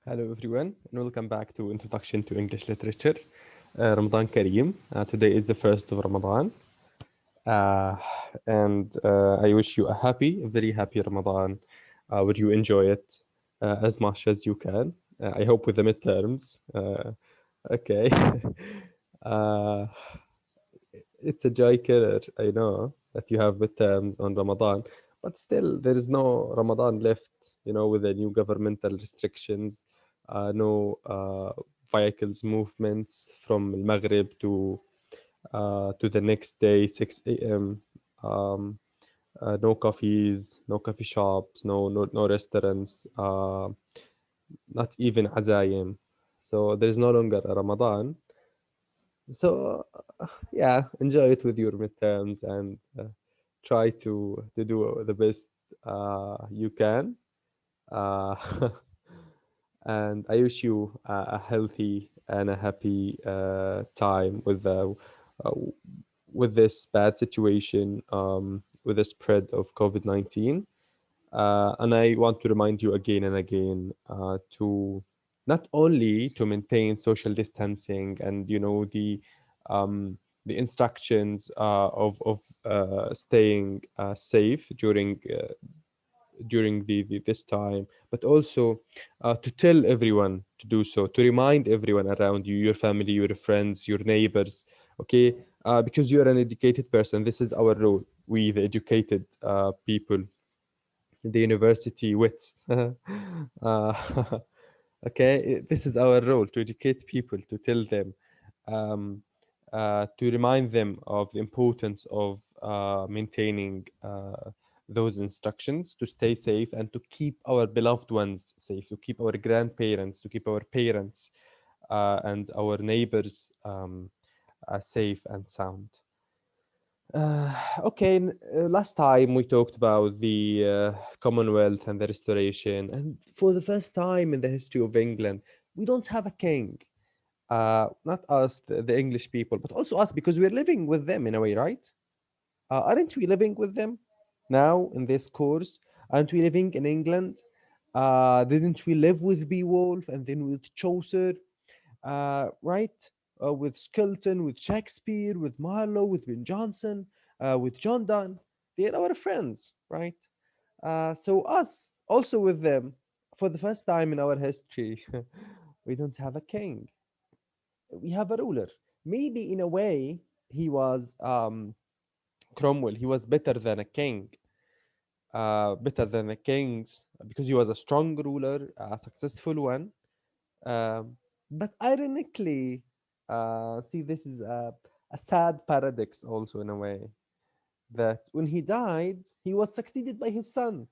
Hello everyone and welcome back to Introduction to English Literature. Ramadan Kareem. Today is the first of Ramadan. Uh, and I wish you a very happy Ramadan. Would you enjoy it as much as you can? I hope with the midterms. Okay. uh, it's a joy killer, I know, that you have midterms on Ramadan, but still, there is no Ramadan left, with the new governmental restrictions, no vehicles movements from Al Maghrib to the next day, 6 a.m. Um, no coffees, no coffee shops, no restaurants, not even azayim. So there's no longer a Ramadan. So yeah, enjoy it with your midterms and try to do the best you can. Uh, and I wish you a healthy and a happy time uh, with this bad situation, with the spread of COVID-19. And I want to remind you again and again to not only to maintain social distancing and um, the instructions of staying safe during this time, but also to tell everyone to do so, to remind everyone around you, your family, your friends, your neighbors, okay? Because you're an educated person, this is our role. We, the educated people, the university wits. Okay, this is our role to educate people, to tell them, um, to remind them of the importance of maintaining those instructions to stay safe and to keep our beloved ones safe, to keep our grandparents, to keep our parents and our neighbors safe and sound. Okay, last time we talked about the Commonwealth and the Restoration, and for the first time in the history of England, we don't have a king. Not us, the English people, but also us because we're living with them in a way, right? Aren't we living with them now in this course? Aren't we living in England? Didn't we live with Beowulf and then with Chaucer? Right? With Skelton, with Shakespeare, with Marlowe, with Ben Jonson, with John Donne. They're our friends, right? So us also with them for the first time in our history, we don't have a king. We have a ruler. Maybe in a way he was Cromwell. He was better than a king, better than the kings because he was a strong ruler, a successful one. But ironically, see, this is a sad paradox also in a way that when he died, he was succeeded by his son.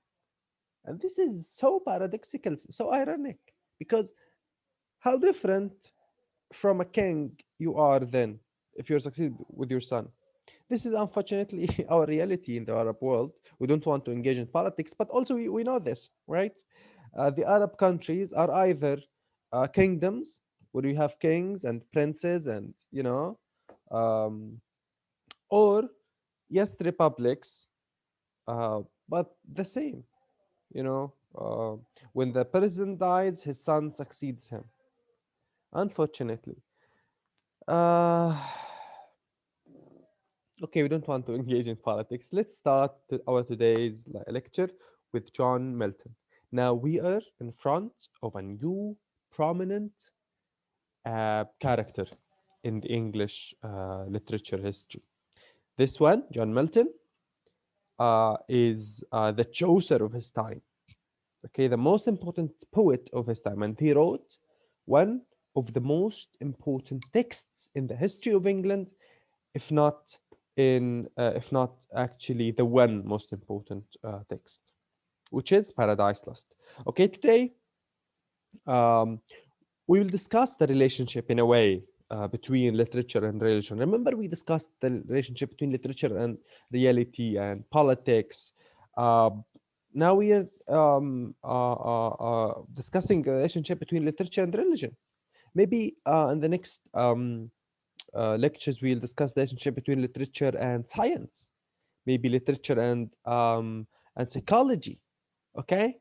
And this is so paradoxical, so ironic, because how different from a king you are then if you're succeeded with your son. This is unfortunately our reality in the Arab world. We don't want to engage in politics, but also we know this, right? The Arab countries are either kingdoms where you have kings and princes and, um, or yes, republics, but the same, you know. When the president dies, his son succeeds him, unfortunately. Uh, Okay, we don't want to engage in politics. Let's start our today's lecture with John Milton. Now, we are in front of a new prominent character in the English literature history. This one, John Milton, is the Chaucer of his time. Okay, the most important poet of his time, and he wrote one of the most important texts in the history of England, if not if not actually the one most important text, which is Paradise Lost. Okay, today um, we will discuss the relationship in a way between literature and religion. Remember, we discussed the relationship between literature and reality and politics. Uh, Now we are discussing the relationship between literature and religion. Maybe in the next lectures, we'll discuss the relationship between literature and science, maybe literature and psychology. Okay,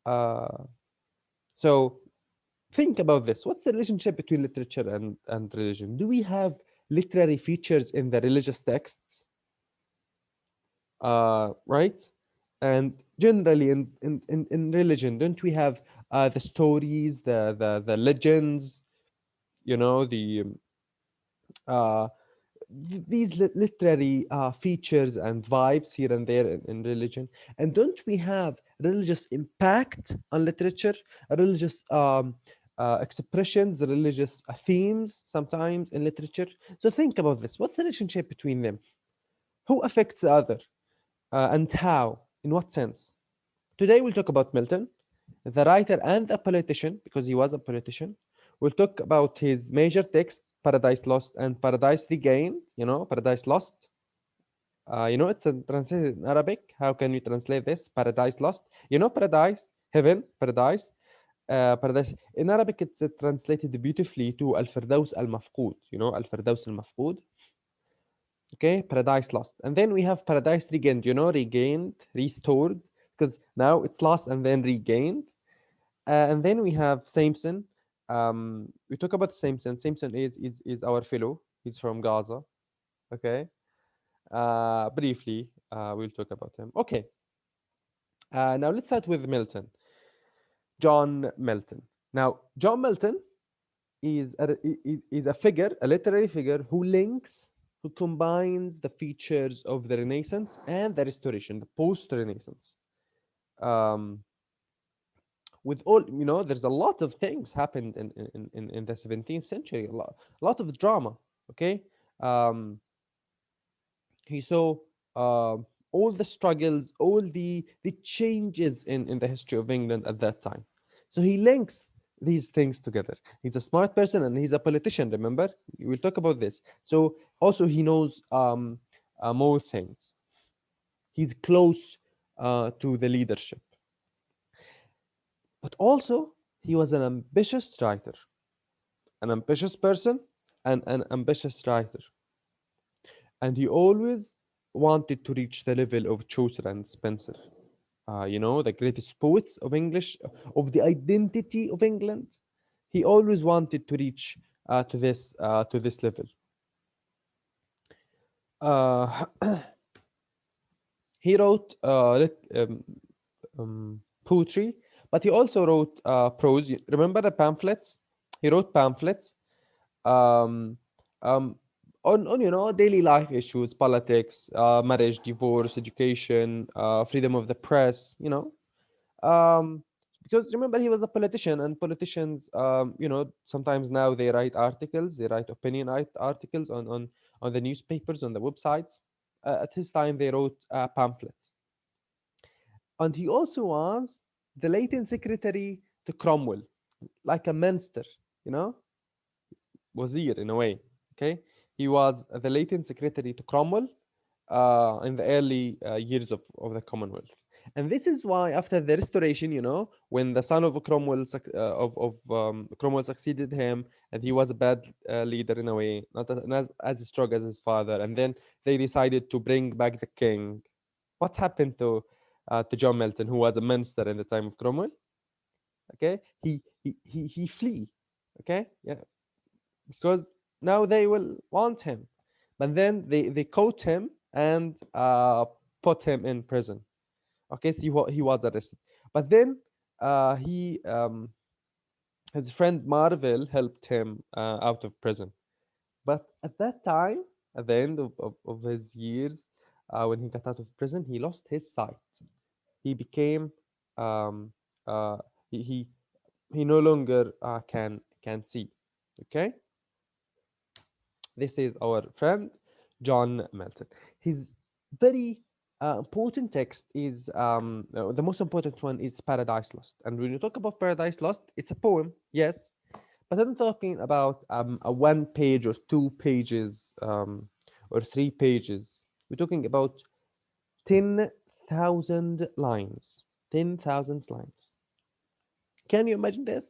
uh, so Think about this. What's the relationship between literature and religion? Do we have literary features in the religious texts? Right? And generally in religion, don't we have the stories, the legends, uh, these literary features and vibes here and there in religion? And don't we have religious impact on literature, religious expressions, religious themes sometimes in literature? So think about this. What's the relationship between them? Who affects the other, and how? In what sense? Today we'll talk about Milton, the writer and a politician, because he was a politician. We'll talk about his major text, Paradise Lost and Paradise Regained. Paradise Lost. It's translated in Arabic. How can we translate this? Paradise Lost. Paradise, heaven, paradise. Paradise. In Arabic, it's translated beautifully to Al Firdaus Al Mafqud. Al Firdaus Al Mafqud. Okay, Paradise Lost. And then we have Paradise Regained, regained, restored, because now it's lost and then regained. And then we have Samson. We talk about Samson. Samson is our fellow. He's from Gaza. Okay. Briefly, we'll talk about him. Okay. Now let's start with Milton. John Milton. Now, John Milton is a figure, a literary figure who combines the features of the Renaissance and the Restoration, the post-Renaissance. Um, with all, there's a lot of things happened in the 17th century, a lot of drama. Okay. um, he saw all the struggles, all the changes in the history of England at that time. So he links these things together. He's a smart person and he's a politician, remember? We'll talk about this. So also he knows more things. He's close to the leadership. But also, he was an ambitious writer, an ambitious person, and an ambitious writer. And he always wanted to reach the level of Chaucer and Spenser, the greatest poets of English, of the identity of England. He always wanted to reach to this level. Uh, he wrote poetry, but he also wrote prose. Remember the pamphlets? He wrote pamphlets um, um, on daily life issues, politics, marriage, divorce, education, freedom of the press. Um, because remember he was a politician, and politicians, sometimes now they write articles, they write opinion articles on the newspapers, on the websites. At his time, they wrote pamphlets. And he also was the latent secretary to Cromwell, like a minister, you know, wazir in a way. Okay, he was the latent secretary to Cromwell in the early years of the Commonwealth. And this is why, after the restoration, when the son of Cromwell Cromwell succeeded him, and he was a bad leader in a way, not as strong as his father, and then they decided to bring back the king. What happened to John Milton, who was a minister in the time of Cromwell? Okay, he flee. Okay, yeah, because now they will want him, but then they caught him and put him in prison. Okay, so he was arrested, but then he his friend Marvel helped him out of prison. But at that time, at the end of his years, when he got out of prison, he lost his sight. He became um, uh, he he no longer can see. Okay, this is our friend John Milton. His very important text is the most important one is Paradise Lost. And when you talk about Paradise Lost, it's a poem, yes, but I'm talking about a 1 page or 2 pages or 3 pages. We're talking about 10,000 lines. 10,000 lines. Can you imagine this?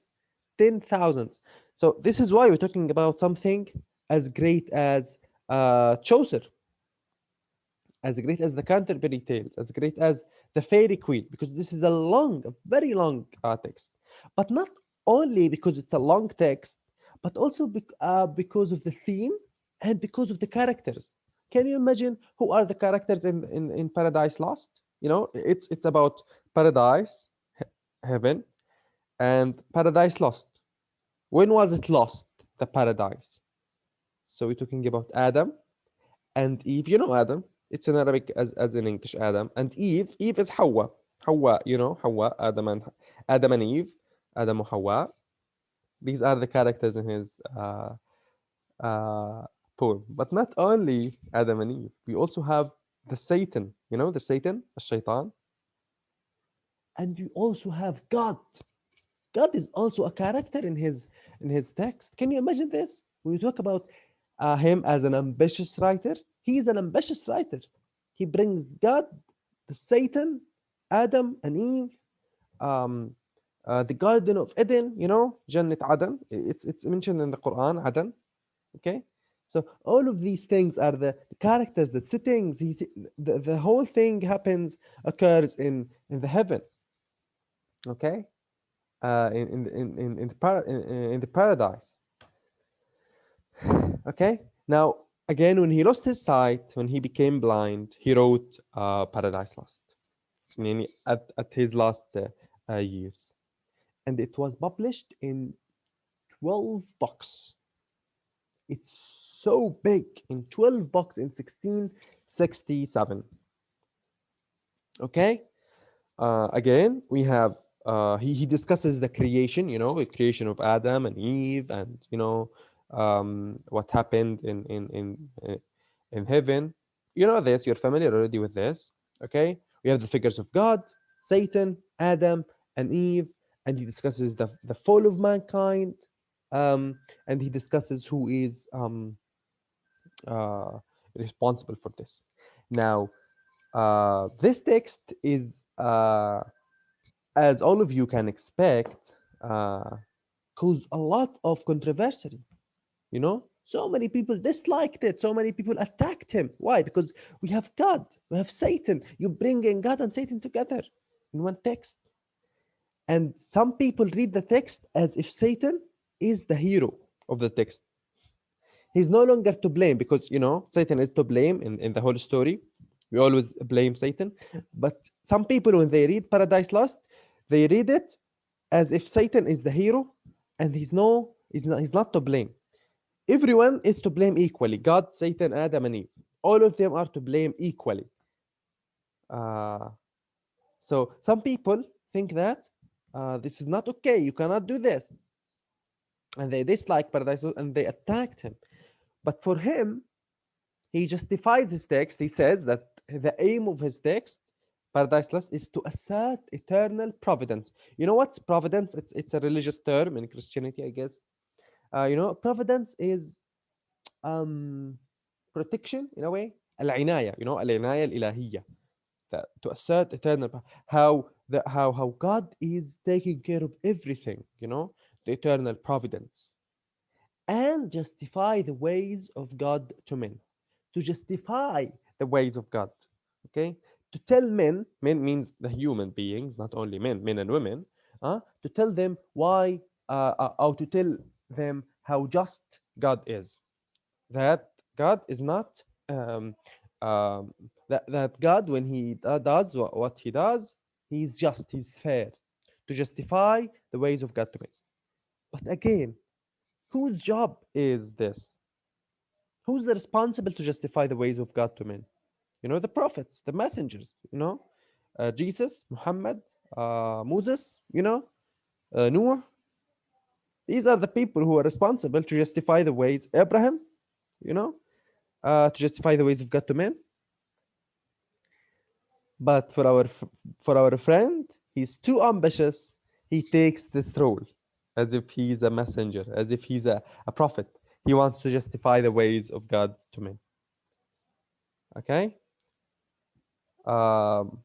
10,000. So this is why we're talking about something as great as Chaucer, as great as the Canterbury Tales, as great as the Fairy Queen, because this is a very long text. But not only because it's a long text, but also because of the theme and because of the characters. Can you imagine who are the characters in Paradise Lost? You know, it's about paradise, heaven, and Paradise Lost. When was it lost? The paradise. So we're talking about Adam and Eve. You know Adam. It's in Arabic as in English Adam and Eve. Eve is Hawa. Hawa. You know Hawa. Adam and Eve. Adam and Hawa. These are the characters in his uh, poem. But not only Adam and Eve. We also have the Satan. You know the Satan, the Shaitan, and we also have God. God is also a character in his text. Can you imagine this? When we talk about him as an ambitious writer, he is an ambitious writer. He brings God, the Satan, Adam and Eve, um, the Garden of Eden. You know, Jannat Adan. It's mentioned in the Quran, Adan. Okay, so all of these things are the characters, the settings. The whole thing occurs in the heaven. Okay, in the paradise. Okay. Now again, when he lost his sight, when he became blind, he wrote Paradise Lost. Meaning at his last years, and it was published in 12 books. It's so big in 12 books in 1667. Okay. Again, we have he discusses the creation, you know, the creation of Adam and Eve, and you know what happened in heaven. You know this. You're familiar already with this. Okay, we have the figures of God, Satan, Adam, and Eve, and he discusses the fall of mankind, um, and he discusses who is uh, responsible for this. Now, this text is as all of you can expect, uh, caused a lot of controversy. You know, so many people disliked it. So many people attacked him. Why? Because we have God, we have Satan. You bring in God and Satan together in one text, and some people read the text as if Satan is the hero of the text. He's no longer to blame because you know Satan is to blame in the whole story. We always blame Satan, but some people when they read Paradise Lost, they read it as if Satan is the hero, and he's not to blame. Everyone is to blame equally. God, Satan, Adam, and Eve. All of them are to blame equally. Uh, so some people think that this is not okay. You cannot do this, and they dislike Paradise Lost and they attacked him. But for him, he justifies his text. He says that the aim of his text, Paradise Lost, is to assert eternal providence. You know what's providence? It's a religious term in Christianity, I guess. You know, providence is um, protection in a way. العناية, you know, العناية الإلهية. To assert eternal, how God is taking care of everything, you know, the eternal providence, and justify the ways of God to men. To justify the ways of God, okay? To tell men means the human beings, not only men and women, to tell them why, or to tell them how just God is. That God is not, um, um, that God, when He does what He does, He's just, He's fair. To justify the ways of God to men. But again, whose job is this? Who's responsible to justify the ways of God to men? You know, the prophets, the messengers, you know, Jesus, Muhammad, Moses, you know, Noah. These are the people who are responsible to justify the ways, Abraham, you know, to justify the ways of God to men. But for our friend, he's too ambitious. He takes this role as if he's a messenger, as if he's a prophet. He wants to justify the ways of God to men. Okay? Um,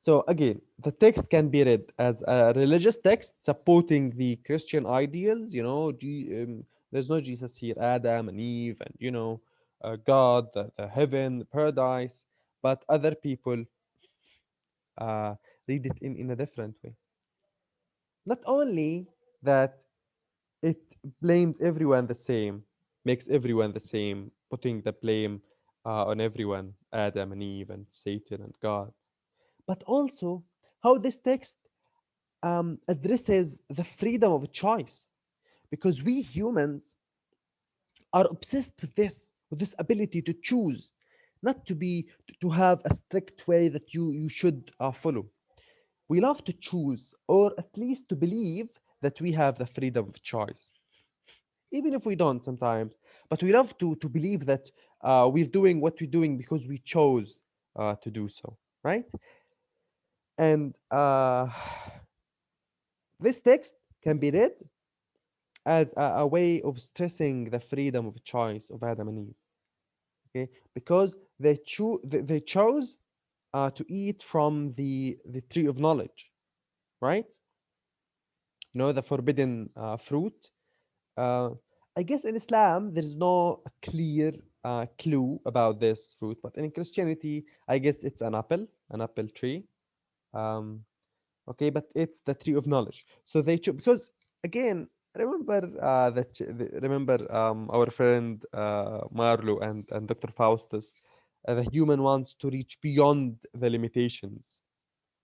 so again, the text can be read as a religious text supporting the Christian ideals. You know, there's no Jesus here, Adam and Eve, and you know, God, the heaven, the paradise. But other people uh, read it in a different way. Not only that, it blames everyone the same, makes everyone the same, putting the blame on everyone, Adam and Eve and Satan and God. But also how this text addresses the freedom of choice, because we humans are obsessed with this ability to choose, not to be to have a strict way that you should follow. We love to choose, or at least to believe that we have the freedom of choice, even if we don't sometimes. But we love to believe that we're doing what we're doing because we chose to do so, right? And this text can be read as a way of stressing the freedom of choice of Adam and Eve. Okay, because they chose to eat from the tree of knowledge, right? The forbidden fruit. Uh, I guess in Islam there is no clear clue about this fruit, but in Christianity, I guess it's an apple tree. Um, okay, but it's the tree of knowledge. So they chose because, again, remember remember our friend Marlo and Dr. Faustus. The human wants to reach beyond the limitations,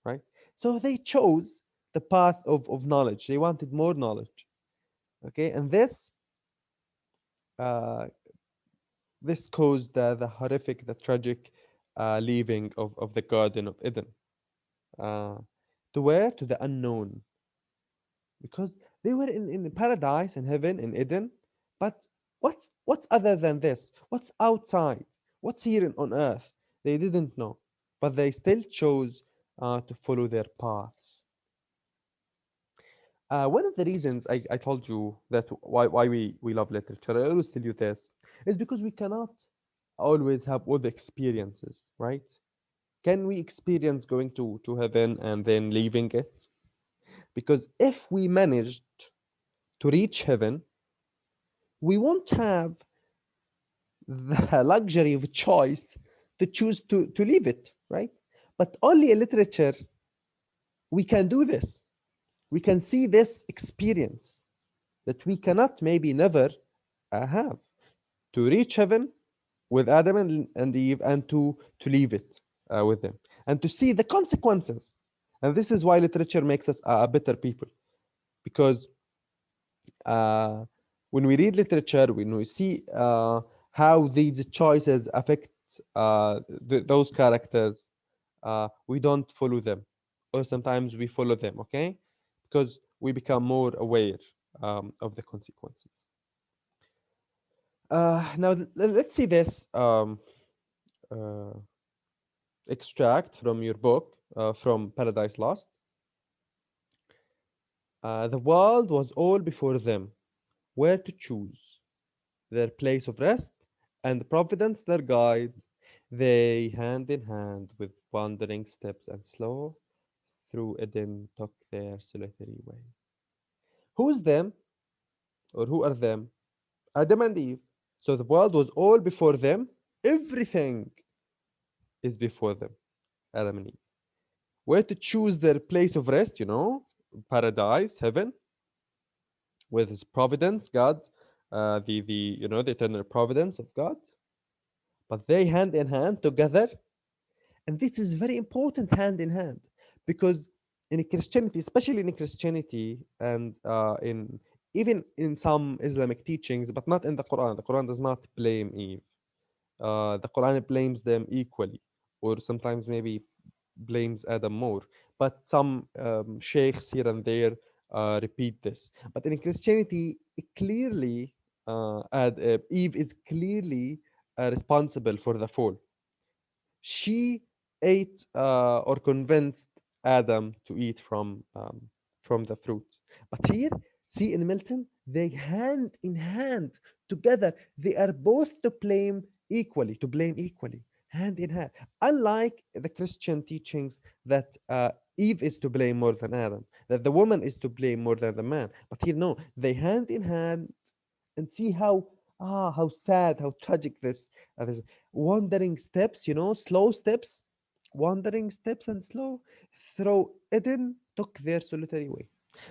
right? So they chose the path of knowledge. They wanted more knowledge. Okay, and uh, this caused the horrific, the tragic leaving of the Garden of Eden. Uh, to where? To the unknown, because they were in paradise, in heaven, in Eden. But what's other than this? What's outside? What's here on earth? They didn't know, but they still chose to follow their paths. One of the reasons I told you that why we love literature, I always tell you this, is because we cannot always have all the experiences, right? Can we experience going to heaven and then leaving it? Because if we managed to reach heaven, we won't have the luxury of choice to choose to leave it, right? But only in literature we can do this. We can see this experience that we cannot, maybe never, have, to reach heaven with Adam and Eve, and to leave it with them, and to see the consequences. And this is why literature makes us a better people, because uh, when we read literature, when we see how these choices affect those characters, we don't follow them, or sometimes we follow them, okay? Because we become more aware of the consequences. Now, let's see this uh, extract from your book, from Paradise Lost. The world was all before them, where to choose their place of rest, and Providence their guide. They, hand in hand, with wandering steps and slow, through Eden took their solitary way. Who's them, or who are them? Adam and Eve. So the world was all before them. Everything is before them, Adam and Eve. Where to choose their place of rest, paradise, heaven, with his providence, God, the eternal providence of God. But they, hand in hand, together. And this is very important, hand in hand, because in Christianity, especially in Christianity, and in even in some Islamic teachings, but not in the Quran. The Quran does not blame Eve. The Quran blames them equally, or sometimes maybe blames Adam more. But some sheikhs here and there repeat this. But in Christianity, it clearly, Eve is clearly responsible for the fall. She ate, or convinced Adam to eat from the fruit. But here, see in Milton, they, hand in hand, together. They are both to blame equally, hand in hand. Unlike the Christian teachings that Eve is to blame more than Adam, that the woman is to blame more than the man. But here, no, they, hand in hand, and see how sad, how tragic this wandering steps, slow steps, wandering steps and slow, through Eden took their solitary way.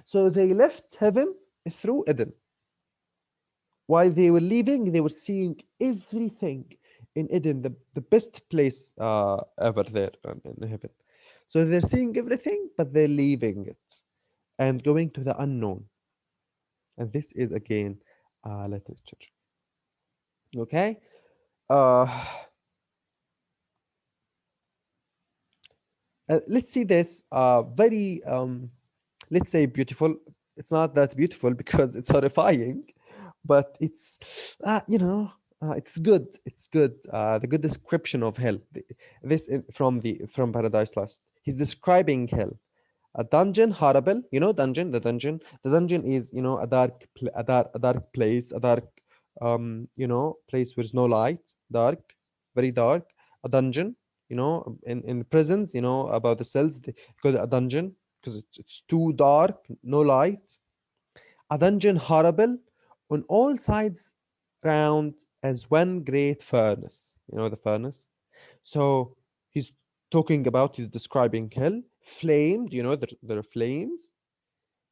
So they left heaven through Eden. While they were leaving, they were seeing everything in Eden, the best place ever there in heaven. So they're seeing everything, but they're leaving it and going to the unknown. And this is again literature. Okay? Uh, let's see this very, let's say, beautiful. It's not that beautiful because it's horrifying, but it's good. It's good. The good description of hell. From Paradise Lost. He's describing hell. A dungeon horrible, dungeon, the dungeon is, a dark place, a dark, place where there's no light, dark, very dark. A dungeon, in prisons, about the cells, they call it a dungeon because it's too dark, no light. A dungeon horrible, on all sides round as one great furnace, the furnace. So he's he's describing hell, flamed, there are flames.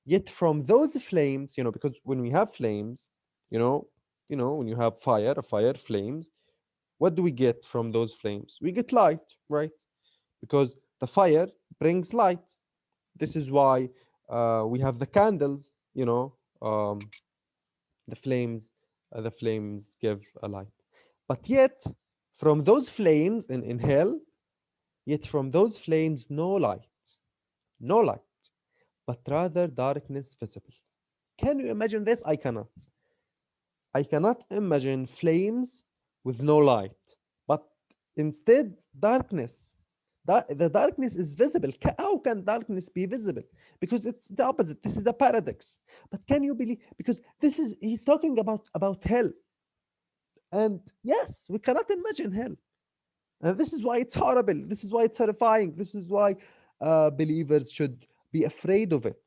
Yet from those flames, because when we have flames, you know, when you have fire, a fire, flames, what do we get from those flames? We get light, right? Because the fire brings light. This is why we have the candles, um, the flames give a light. But yet, from those flames in hell, yet from those flames no light, no light, but rather darkness visible. Can you imagine this? I cannot. I cannot imagine flames with no light, but instead darkness. The darkness is visible. How can darkness be visible? Because it's the opposite. This is the paradox. But can you believe? Because he's talking about hell, and yes, we cannot imagine hell. And this is why it's horrible. This is why it's horrifying. This is why believers should be afraid of it.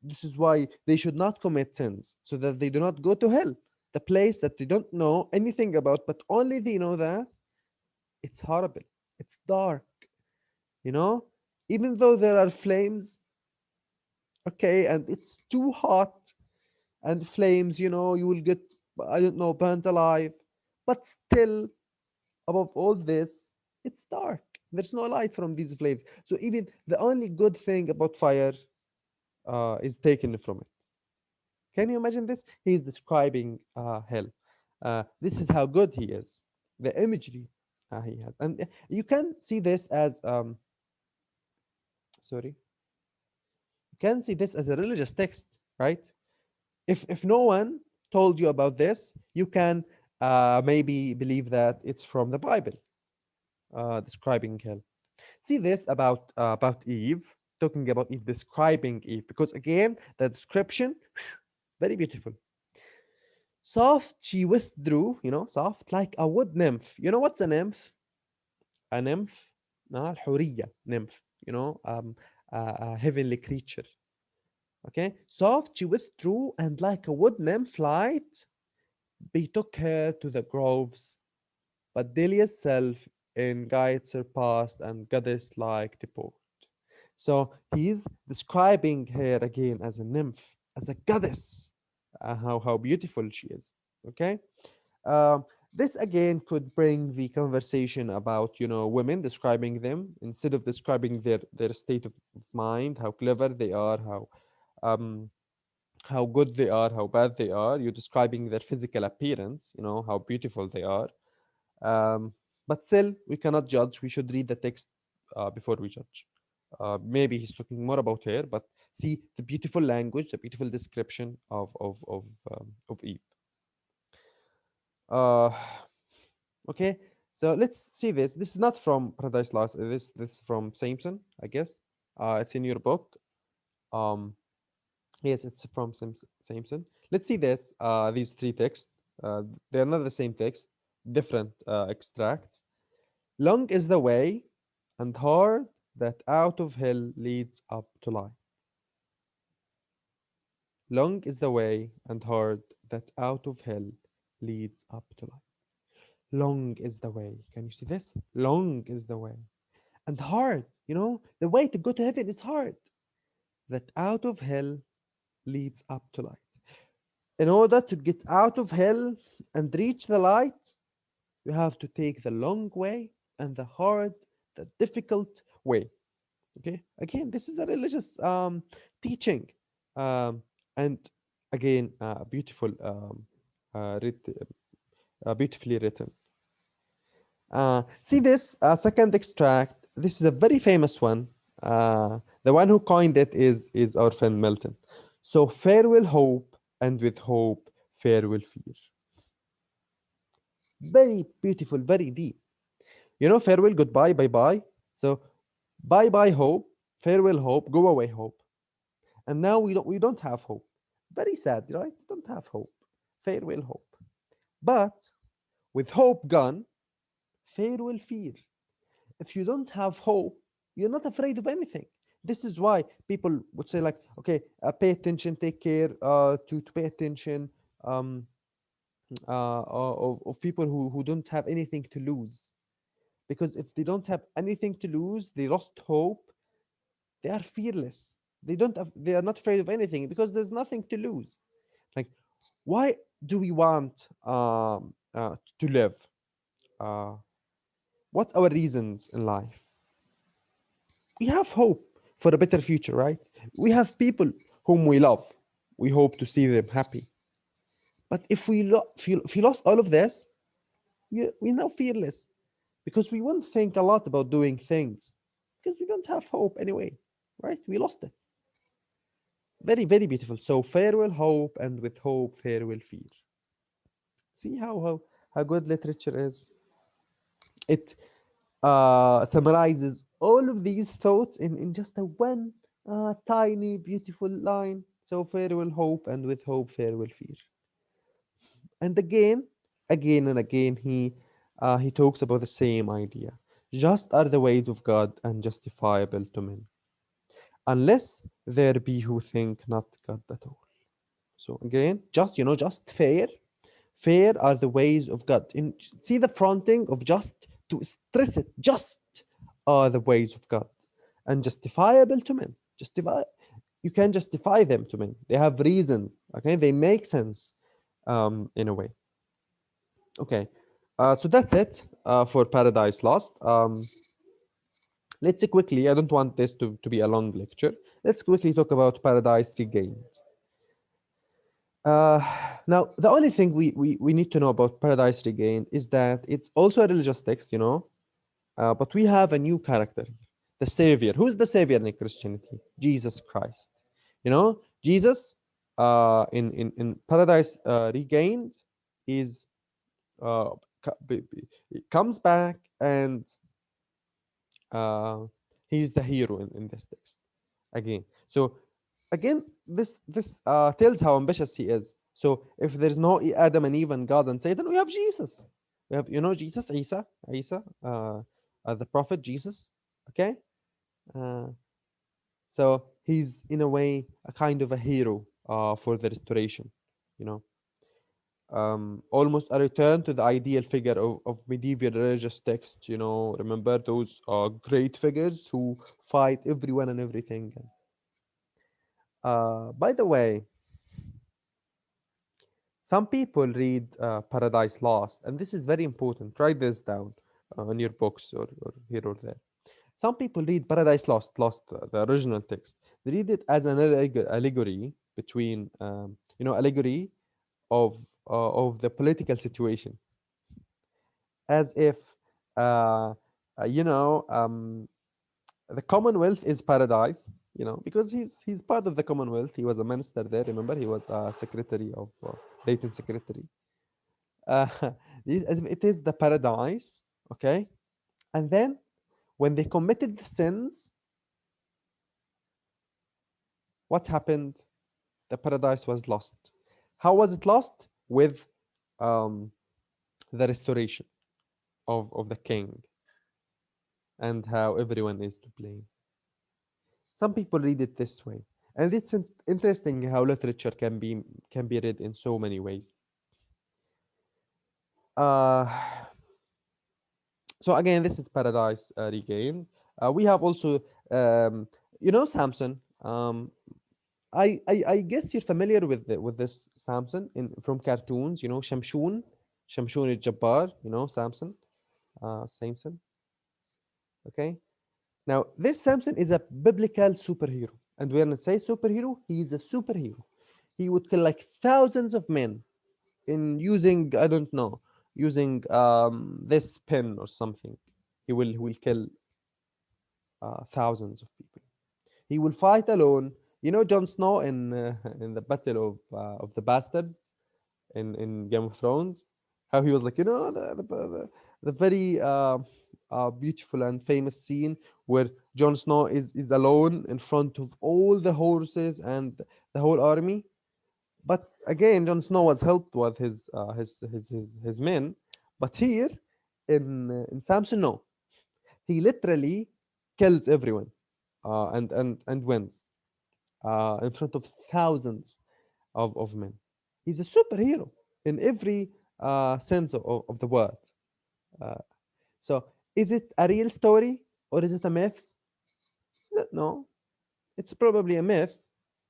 This is why they should not commit sins so that they do not go to hell, the place that they don't know anything about, but only they know that it's horrible. It's dark, you know? Even though there are flames, okay, and it's too hot, and flames, you will get, I don't know, burnt alive. But still, above all this, it's dark. There's no light from these flames. So even the only good thing about fire is taken from it. Can you imagine this? He's describing hell. This is how good he is. The imagery he has, and you can see this as sorry, you can see this as a religious text, right? If no one told you about this, you can maybe believe that it's from the Bible, describing hell. See this about Eve, talking about Eve, describing Eve, because again, the description, very beautiful. Soft she withdrew, soft like a wood nymph. You know what's a nymph? A nymph, الحورية, nymph, a heavenly creature. Okay, soft she withdrew, and like a wood nymph light, betook her to the groves. But Delia's self in guide surpassed, and goddess like deport. So he's describing her again as a nymph, as a goddess, how beautiful she is. Okay, um, this again could bring the conversation about women, describing them instead of describing their state of mind, how clever they are, um how good they are, how bad they are. You're describing their physical appearance, how beautiful they are. But still, we cannot judge. We should read the text before we judge. Maybe he's talking more about her, but see the beautiful language, the beautiful description of Eve. Uh, okay, so let's see this. This is not from Paradise Lost. This is from Samson, I guess. It's in your book. Um, yes, it's from Samson. Let's see this. These three texts. They're not the same text, different extracts. Long is the way, and hard that out of hell leads up to light. Long is the way, and hard that out of hell leads up to light. Long is the way. Can you see this? Long is the way. And hard, the way to go to heaven is hard. That out of hell. leads up to light. In order to get out of hell and reach the light, you have to take the long way and the hard, the difficult way. Okay, again, this is a religious teaching, um, and again, writ- beautifully written. See this second extract. This is a very famous one. The one who coined it is our friend Milton. So fair will hope, and with hope, fair will fear. Very beautiful, very deep. You know, farewell, goodbye, bye bye. So bye bye hope, farewell hope, go away hope. And now we don't have hope. Very sad, right? We don't have hope. Farewell hope. But with hope gone, farewell fear. If you don't have hope, you're not afraid of anything. This is why people would say like, okay, pay attention, take care, to pay attention, um, of people who don't have anything to lose. Because if they don't have anything to lose, they lost hope. They are fearless. They are not afraid of anything because there's nothing to lose. Like, why do we want to live? Uh, what's our reasons in life? We have hope for a better future, right? We have people whom we love. We hope to see them happy. But if we lost all of this, we're now fearless because we won't think a lot about doing things because we don't have hope anyway, right? We lost it. Very, very beautiful. So farewell hope, and with hope farewell fear. See how good literature is. It summarizes all of these thoughts in just a one tiny beautiful line. So farewell hope, and with hope farewell fear. And again and again, he talks about the same idea. Just are the ways of God and justifiable to men, unless there be who think not God at all. So again, just fair. Fair are the ways of God. See the fronting of just to stress it. Just are the ways of God, and justifiable to men. Justify. You can justify them to men. They have reasons. Okay, they make sense in a way. Okay, so that's it for Paradise Lost. Let's quickly. I don't want this to be a long lecture. Let's quickly talk about Paradise Regained. Uh, Now, the only thing we need to know about Paradise Regained is that it's also a religious text, but we have a new character here, the Savior. Who's the Savior in Christianity? Jesus Christ. Jesus in Paradise Regained is uh, comes back, and uh, he's the hero in this text again. So again, this tells how ambitious he is. So if there's no Adam and Eve and God and Satan, we have Jesus. We have Jesus, Isa, the prophet Jesus. Okay, uh, so he's in a way a kind of a hero for the restoration. You know, almost a return to the ideal figure of medieval religious texts. Remember those great figures who fight everyone and everything. By the way, some people read Paradise Lost, and this is very important. Write this down on your books or here or there. Some people read Paradise Lost, the original text. They read it as an allegory between, allegory of the political situation, as if, uh, you know, the Commonwealth is paradise. Because he's part of the Commonwealth. He was a minister there. Remember, he was a secretary of Dayton secretary. Uh, it is the paradise, okay? And then when they committed the sins, what happened? The paradise was lost. How was it lost? With um, the restoration of the king, and how everyone is to blame. Some people read it this way, and it's interesting how literature can be read in so many ways. Uh, so again, this is Paradise Regained. We have also, Samson. I guess you're familiar with with this Samson in from cartoons. You know, Shamshun al-Jabbar. You know, Samson. Okay. Now, this Samson is a biblical superhero, and when I say superhero, he is a superhero. He would kill like thousands of men in using, I don't know, using this pen or something. He will kill thousands of people. He will fight alone. You know Jon Snow in in the Battle of the Bastards in Game of Thrones, how he was like, you know, the very beautiful and famous scene where Jon Snow is alone in front of all the horses and the whole army. But again, Jon Snow was helped with his men. But here in Samson, no, he literally kills everyone and wins in front of thousands of men. He's a superhero in every sense of the word. Uh, so, is it a real story or is it a myth? No, it's probably a myth,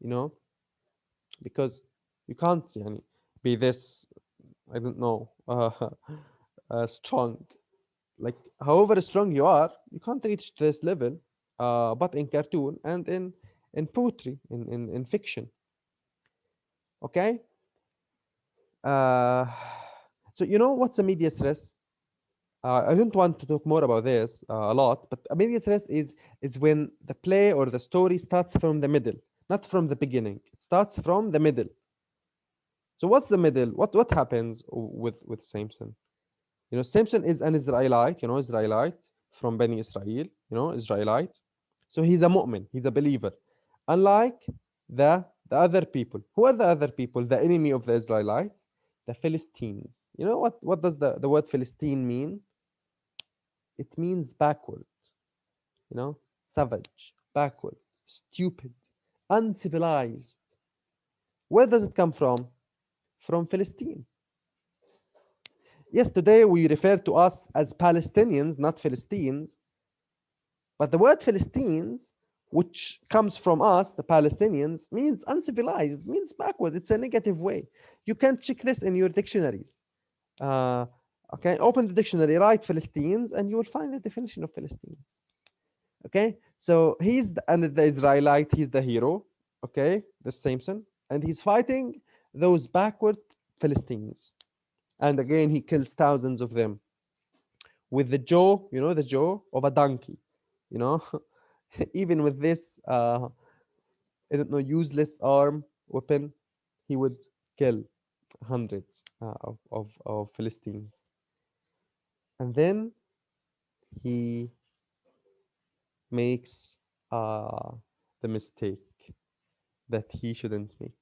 you know, because you can't be this, I don't know, strong. Like, however strong you are, you can't reach this level, but in cartoon and in poetry, in fiction. Okay? Uh, so, you know what's a media stress? I don't want to talk more about this a lot, but a media stress is when the play or the story starts from the middle, not from the beginning. It starts from the middle. So what's the middle? What happens with Samson? You know, Samson is an Israelite. You know, Israelite from Beni Israel. You know, Israelite. So he's a mu'min. He's a believer. Unlike the other people. Who are the other people? The enemy of the Israelites, the Philistines. You know what does the word Philistine mean? It means backward, you know, savage, backward, stupid, uncivilized. Where does it come from? From Philistine. Yes, today we refer to us as Palestinians, not Philistines, but the word Philistines, which comes from us, the Palestinians, means uncivilized, means backward. It's a negative way. You can check this in your dictionaries. Uh, okay, open the dictionary, write Philistines, and you will find the definition of Philistines. Okay, so and the Israelite, he's the hero. Okay, the Samson, and he's fighting those backward Philistines, and again he kills thousands of them with the jaw, you know, the jaw of a donkey, you know. Even with this I don't know, useless arm weapon, he would kill hundreds of Philistines. And then he makes the mistake that he shouldn't make.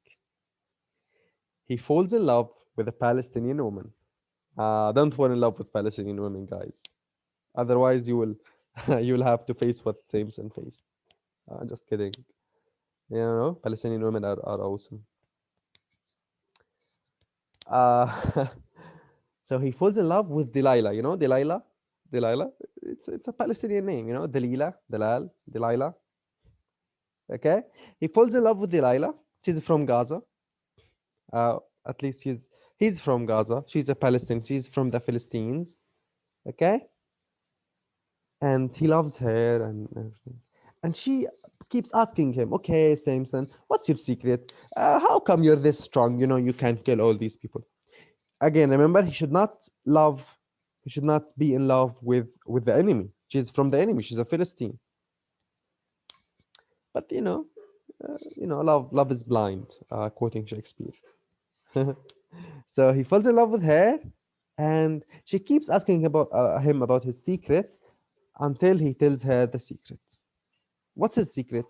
He falls in love with a Palestinian woman. Don't fall in love with Palestinian women, guys. Otherwise, you will you'll have to face what Samson faced. Just kidding. You know, Palestinian women are awesome. Uh, so he falls in love with Delilah. You know, Delilah. It's a Palestinian name. You know, Delilah. Okay, he falls in love with Delilah. She's from Gaza. At least he's from Gaza. She's a Palestinian. She's from the Philistines. Okay, and he loves her and everything. And she keeps asking him, "Okay, Samson, what's your secret? How come you're this strong? You know, you can kill all these people." Again, remember, he should not love. He should not be in love with the enemy. She's from the enemy. She's a Philistine. But love is blind. Quoting Shakespeare. So he falls in love with her, and she keeps asking about him about his secret until he tells her the secret. What's his secret?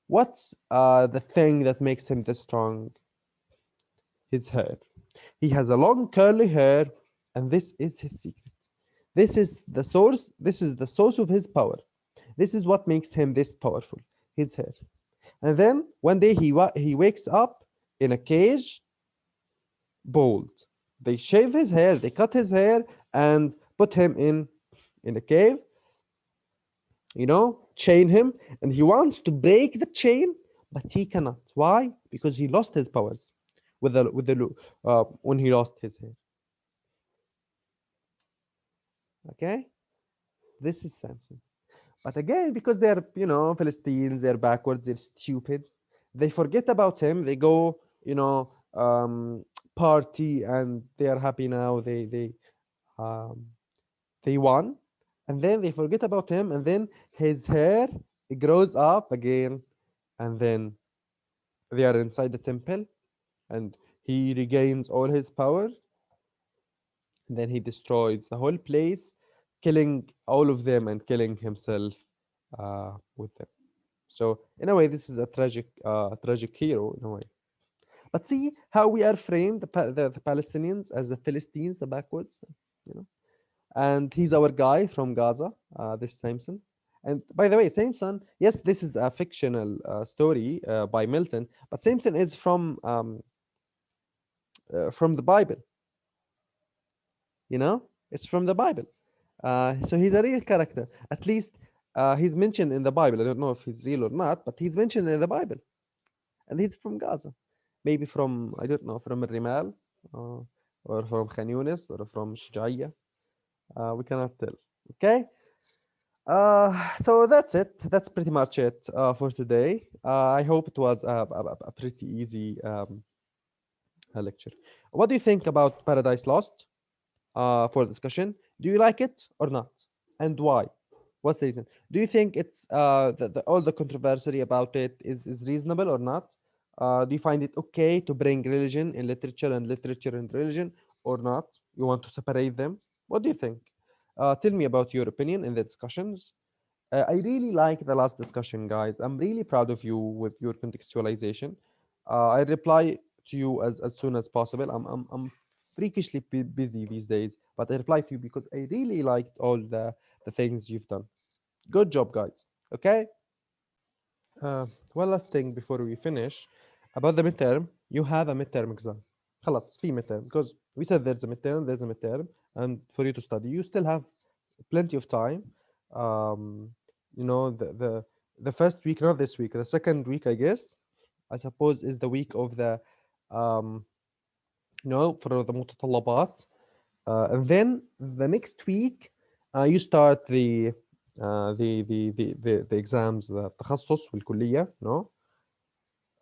What's the thing that makes him this strong? His hair. He has a long curly hair, and this is his secret. This is the source. This is the source of his power. This is what makes him this powerful. His hair. And then one day he wakes up in a cage, bald. They shave his hair, they cut his hair, and put him in a cave. You know, chain him, and he wants to break the chain, but he cannot. Why? Because he lost his powers when he lost his hair. Okay, this is Samson. But again, because they're Philistines, they're backwards, they're stupid. They forget about him. They go party and they are happy now. Um, they won, and then they forget about him, and then his hair grows up again, and then they are inside the temple, and he regains all his power. And then he destroys the whole place, killing all of them and killing himself with them. So in a way, this is a tragic hero in a way. But see how we are framed, the Palestinians as the Philistines, the backwards, you know. And he's our guy from Gaza, this Samson. And by the way, Samson, yes, this is a fictional story by Milton, but Samson is from the Bible. You know, it's from the Bible. So he's a real character. At least he's mentioned in the Bible. I don't know if he's real or not, but he's mentioned in the Bible, and he's from Gaza. Maybe from I don't know from Rimal, uh, or from Khan Yunis, or from Shujaiya. We cannot tell. Okay. So that's it. That's pretty much it for today. I hope it was a pretty easy lecture. What do you think about Paradise Lost for discussion? Do you like it or not? And why? What's the reason? Do you think it's all the controversy about it is reasonable or not? Do you find it okay to bring religion in literature and literature and religion or not? You want to separate them? What do you think? Tell me about your opinion in the discussions. I really like the last discussion, guys. I'm really proud of you with your contextualization. I reply to you as soon as possible. I'm freakishly busy these days, but I reply to you because I really liked all the things you've done. Good job, guys. Okay. Uh, one last thing before we finish about the midterm. You have a midterm exam. خلاص في midterm because we said there's a midterm, and for you to study, you still have plenty of time. Um, the first week, not this week, the second week, I guess, I suppose, is the week of the um, for the متطلبات. And then the next week, you start the exams, التخصص والكلية, no?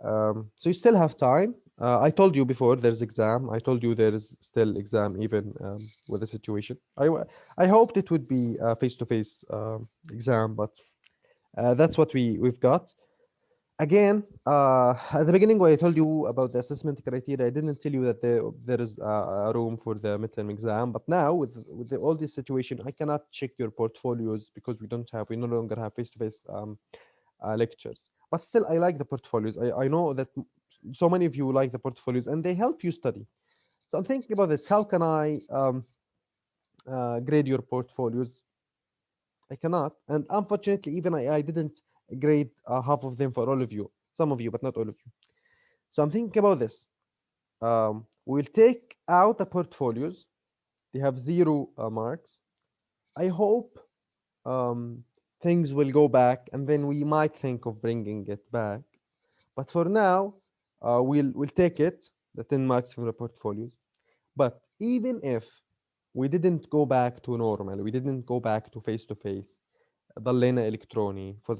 So you still have time. I told you before there's exam. I told you there is still exam even with the situation. I hoped it would be a face-to-face exam, but that's what we've got. Again, at the beginning when I told you about the assessment criteria, I didn't tell you that there is a room for the midterm exam. But now with all this situation, I cannot check your portfolios because we no longer have face-to-face lectures. But still, I like the portfolios. I know that so many of you like the portfolios and they help you study. So I'm thinking about this. How can I grade your portfolios? I cannot. And unfortunately, even I didn't grade half of them for all of you. Some of you, but not all of you. So I'm thinking about this. We'll take out the portfolios. They have zero marks. I hope um, things will go back, and then we might think of bringing it back. But for now, we'll take it, the 10 marks from the portfolios. But even if we didn't go back to normal, we didn't go back to face to face, ضلينا إلكتروني for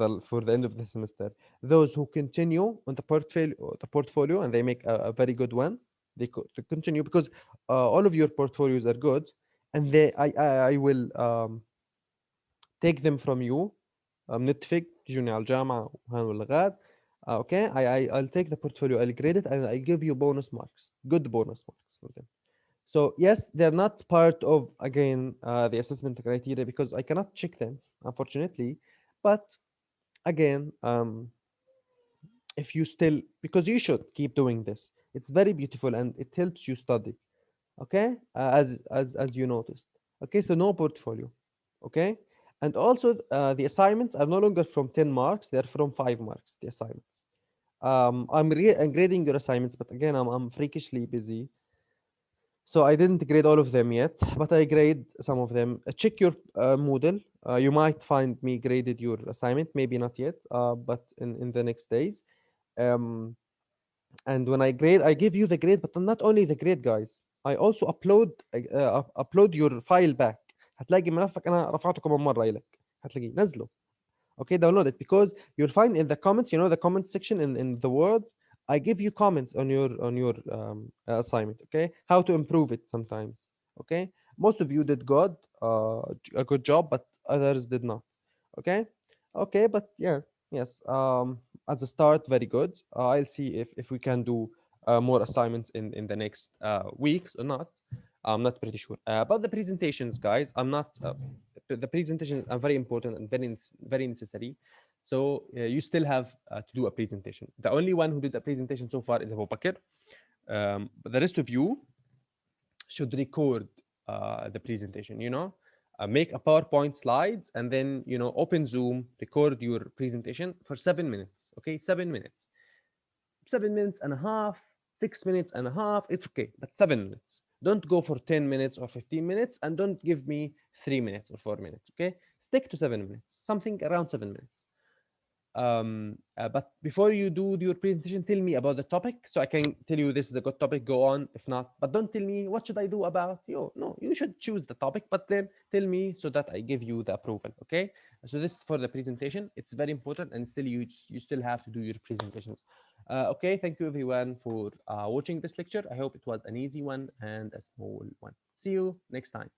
the end of the semester. Those who continue on the portfolio and they make a very good one, to continue because all of your portfolios are good, and I will take them from you. نتفق تجوني على الجامعة وهان واللغات. Okay, I'll take the portfolio, I'll grade it, and I'll give you bonus marks, good bonus marks for them. So yes, they're not part of again the assessment criteria because I cannot check them, unfortunately. But again, if you still, because you should keep doing this, it's very beautiful and it helps you study. Okay, as you noticed. Okay, so no portfolio. Okay, and also the assignments are no longer from 10 marks; they're from 5 marks. The assignments. I'm grading your assignments, but again, I'm freakishly busy. So I didn't grade all of them yet, but I grade some of them. Check your Moodle. You might find me graded your assignment, maybe not yet, but in the next days. um, and when I grade, I give you the grade, but not only the grade, guys. I also upload your file back. هتلاقي ملفك انا رفعته كمان مره لك، هتلاقيه نزله. Okay, download it, because you'll find in the comments, the comment section in the Word, I give you comments on your assignment. Okay, how to improve it sometimes. Okay, most of you did a good job, but others did not. Okay, okay, but yeah, yes. As a start, very good. I'll see if we can do more assignments in the next weeks or not. I'm not pretty sure about the presentations, guys. I'm not. The presentations are very important and very necessary. So you still have to do a presentation. The only one who did a presentation so far is Abu Bakr. But the rest of you should record the presentation. Make a PowerPoint slides, and then open Zoom, record your presentation for 7 minutes. Okay, 7 minutes, 7 minutes and a half, 6 minutes and a half. It's okay, but 7 minutes. Don't go for 10 minutes or 15 minutes, and don't give me 3 minutes or 4 minutes. Okay, stick to 7 minutes, something around 7 minutes. But before you do your presentation, tell me about the topic, so I can tell you this is a good topic, go on. If not, but don't tell me what should I do about you. No, you should choose the topic, but then tell me so that I give you the approval. Okay, so this is for the presentation. It's very important, and still you still have to do your presentations. Okay, thank you everyone for watching this lecture. I hope it was an easy one and a small one. See you next time.